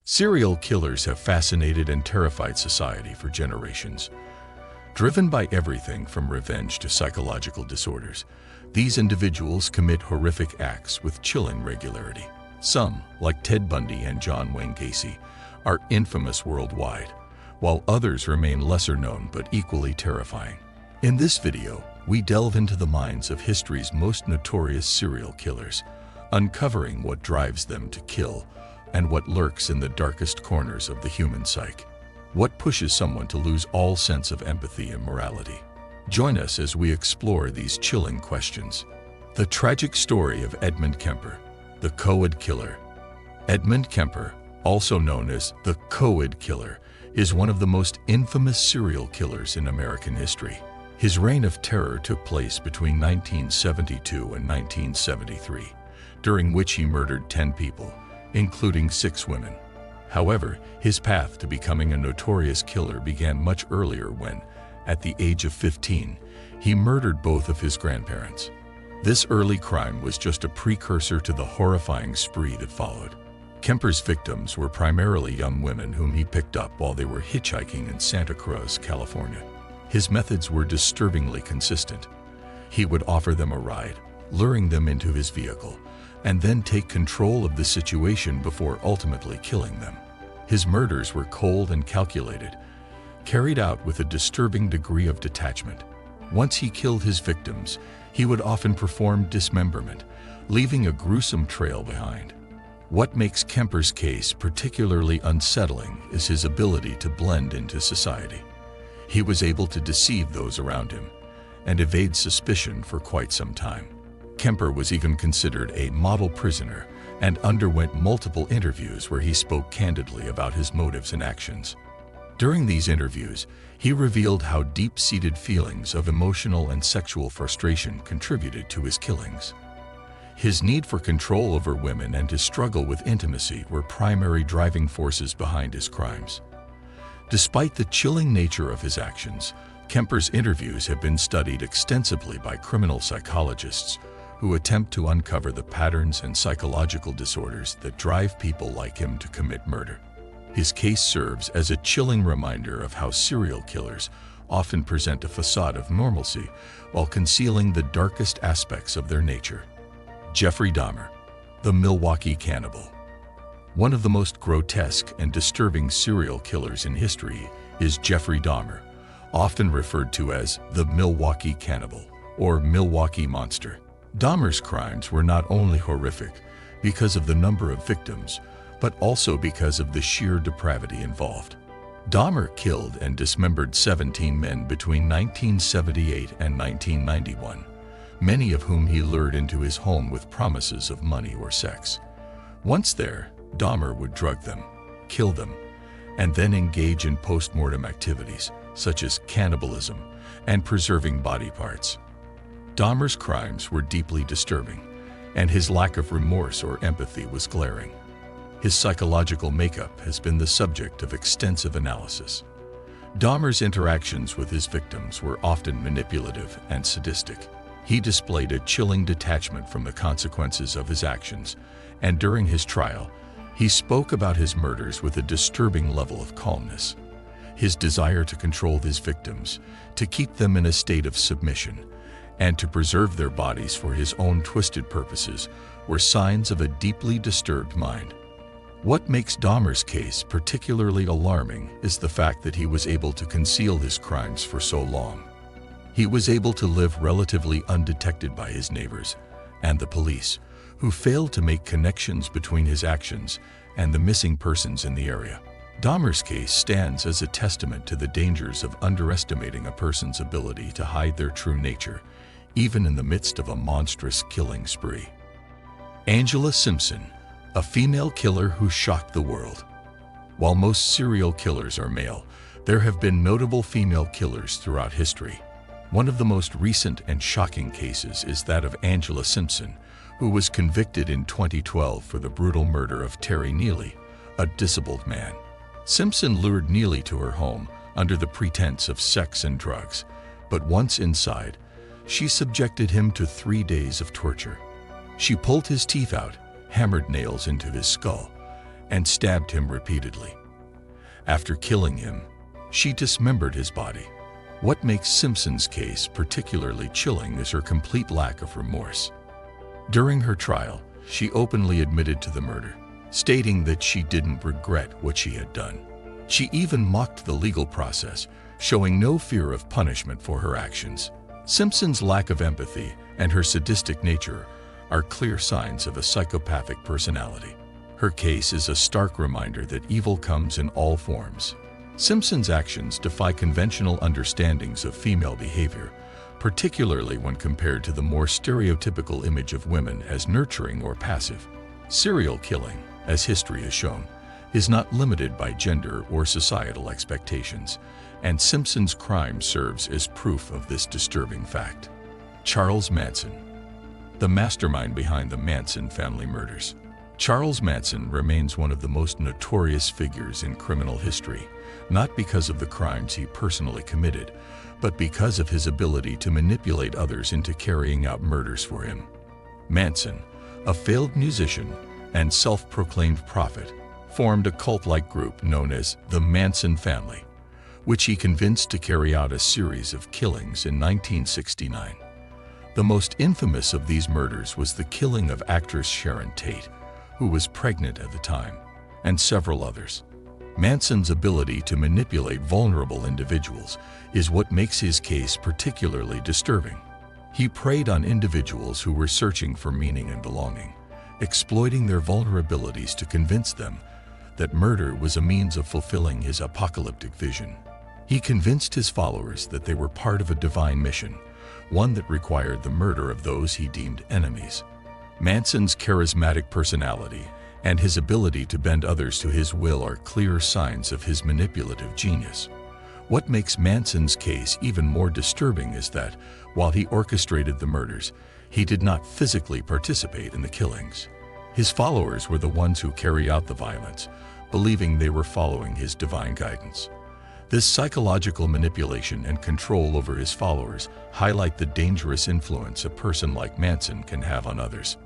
Serial killers have fascinated and terrified society for generations. Driven by everything from revenge to psychological disorders, these individuals commit horrific acts with chilling regularity. Some, like Ted Bundy and John Wayne Gacy, are infamous worldwide, while others remain lesser known but equally terrifying. In this video, we delve into the minds of history's most notorious serial killers, uncovering what drives them to kill and what lurks in the darkest corners of the human psyche. What pushes someone to lose all sense of empathy and morality? Join us as we explore these chilling questions. The tragic story of Edmund Kemper, the Coed Killer. Edmund Kemper, also known as the Coed Killer, is one of the most infamous serial killers in American history. His reign of terror took place between 1972 and 1973, during which he murdered 10 people, including 6 women. However, his path to becoming a notorious killer began much earlier when, at the age of 15, he murdered both of his grandparents. This early crime was just a precursor to the horrifying spree that followed. Kemper's victims were primarily young women whom he picked up while they were hitchhiking in Santa Cruz, California. His methods were disturbingly consistent. He would offer them a ride, luring them into his vehicle, and then take control of the situation before ultimately killing them. His murders were cold and calculated, carried out with a disturbing degree of detachment. Once he killed his victims, he would often perform dismemberment, leaving a gruesome trail behind. What makes Kemper's case particularly unsettling is his ability to blend into society. He was able to deceive those around him and evade suspicion for quite some time. Kemper was even considered a model prisoner and underwent multiple interviews where he spoke candidly about his motives and actions. During these interviews, he revealed how deep-seated feelings of emotional and sexual frustration contributed to his killings. His need for control over women and his struggle with intimacy were primary driving forces behind his crimes. Despite the chilling nature of his actions, Kemper's interviews have been studied extensively by criminal psychologists who attempt to uncover the patterns and psychological disorders that drive people like him to commit murder. His case serves as a chilling reminder of how serial killers often present a facade of normalcy while concealing the darkest aspects of their nature. Jeffrey Dahmer, the Milwaukee Cannibal. One of the most grotesque and disturbing serial killers in history is Jeffrey Dahmer, often referred to as the Milwaukee Cannibal or Milwaukee Monster. Dahmer's crimes were not only horrific because of the number of victims, but also because of the sheer depravity involved. Dahmer killed and dismembered 17 men between 1978 and 1991, many of whom he lured into his home with promises of money or sex. Once there, Dahmer would drug them, kill them, and then engage in post-mortem activities such as cannibalism and preserving body parts. Dahmer's crimes were deeply disturbing, and his lack of remorse or empathy was glaring. His psychological makeup has been the subject of extensive analysis. Dahmer's interactions with his victims were often manipulative and sadistic. He displayed a chilling detachment from the consequences of his actions, and during his trial, he spoke about his murders with a disturbing level of calmness. His desire to control his victims, to keep them in a state of submission, and to preserve their bodies for his own twisted purposes were signs of a deeply disturbed mind. What makes Dahmer's case particularly alarming is the fact that he was able to conceal his crimes for so long. He was able to live relatively undetected by his neighbors and the police, who failed to make connections between his actions and the missing persons in the area. Dahmer's case stands as a testament to the dangers of underestimating a person's ability to hide their true nature, even in the midst of a monstrous killing spree. Angela Simpson, a female killer who shocked the world. While most serial killers are male, there have been notable female killers throughout history. One of the most recent and shocking cases is that of Angela Simpson, who was convicted in 2012 for the brutal murder of Terry Neely, a disabled man. Simpson lured Neely to her home under the pretense of sex and drugs, but once inside, she subjected him to 3 days of torture. She pulled his teeth out, hammered nails into his skull, and stabbed him repeatedly. After killing him, she dismembered his body. What makes Simpson's case particularly chilling is her complete lack of remorse. During her trial, she openly admitted to the murder, stating that she didn't regret what she had done. She even mocked the legal process, showing no fear of punishment for her actions. Simpson's lack of empathy and her sadistic nature are clear signs of a psychopathic personality. Her case is a stark reminder that evil comes in all forms. Simpson's actions defy conventional understandings of female behavior, particularly when compared to the more stereotypical image of women as nurturing or passive. Serial killing, as history has shown, is not limited by gender or societal expectations, and Simpson's crime serves as proof of this disturbing fact. Charles Manson, the mastermind behind the Manson family murders. Charles Manson remains one of the most notorious figures in criminal history, not because of the crimes he personally committed, but because of his ability to manipulate others into carrying out murders for him. Manson, a failed musician and self-proclaimed prophet, formed a cult-like group known as the Manson family, which he convinced to carry out a series of killings in 1969. The most infamous of these murders was the killing of actress Sharon Tate, who was pregnant at the time, and several others. Manson's ability to manipulate vulnerable individuals is what makes his case particularly disturbing. He preyed on individuals who were searching for meaning and belonging, exploiting their vulnerabilities to convince them that murder was a means of fulfilling his apocalyptic vision. He convinced his followers that they were part of a divine mission, one that required the murder of those he deemed enemies. Manson's charismatic personality and his ability to bend others to his will are clear signs of his manipulative genius. What makes Manson's case even more disturbing is that, while he orchestrated the murders, he did not physically participate in the killings. His followers were the ones who carried out the violence, believing they were following his divine guidance. This psychological manipulation and control over his followers highlight the dangerous influence a person like Manson can have on others.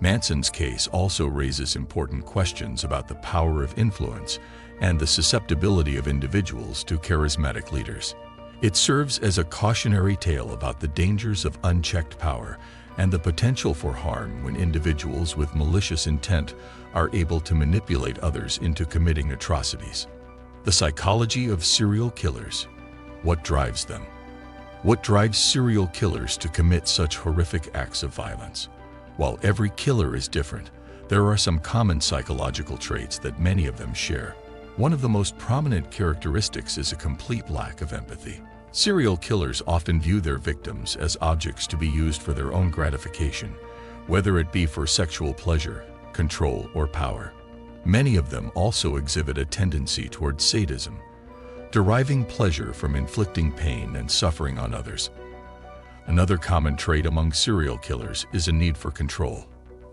Manson's case also raises important questions about the power of influence and the susceptibility of individuals to charismatic leaders. It serves as a cautionary tale about the dangers of unchecked power and the potential for harm when individuals with malicious intent are able to manipulate others into committing atrocities. The psychology of serial killers. What drives them? What drives serial killers to commit such horrific acts of violence? While every killer is different, there are some common psychological traits that many of them share. One of the most prominent characteristics is a complete lack of empathy. Serial killers often view their victims as objects to be used for their own gratification, whether it be for sexual pleasure, control, or power. Many of them also exhibit a tendency towards sadism, deriving pleasure from inflicting pain and suffering on others. Another common trait among serial killers is a need for control.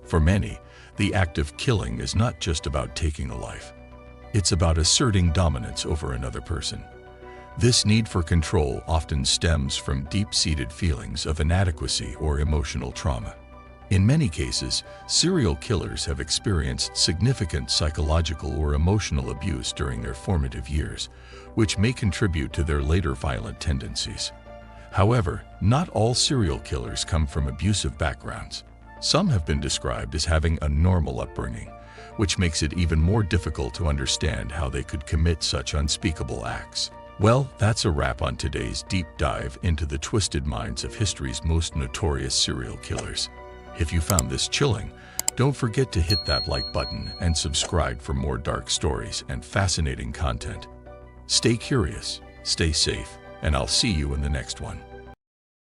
For many, the act of killing is not just about taking a life. It's about asserting dominance over another person. This need for control often stems from deep-seated feelings of inadequacy or emotional trauma. In many cases, serial killers have experienced significant psychological or emotional abuse during their formative years, which may contribute to their later violent tendencies. However, not all serial killers come from abusive backgrounds. Some have been described as having a normal upbringing, which makes it even more difficult to understand how they could commit such unspeakable acts. Well, that's a wrap on today's deep dive into the twisted minds of history's most notorious serial killers. If you found this chilling, don't forget to hit that like button and subscribe for more dark stories and fascinating content. Stay curious, stay safe, and I'll see you in the next one.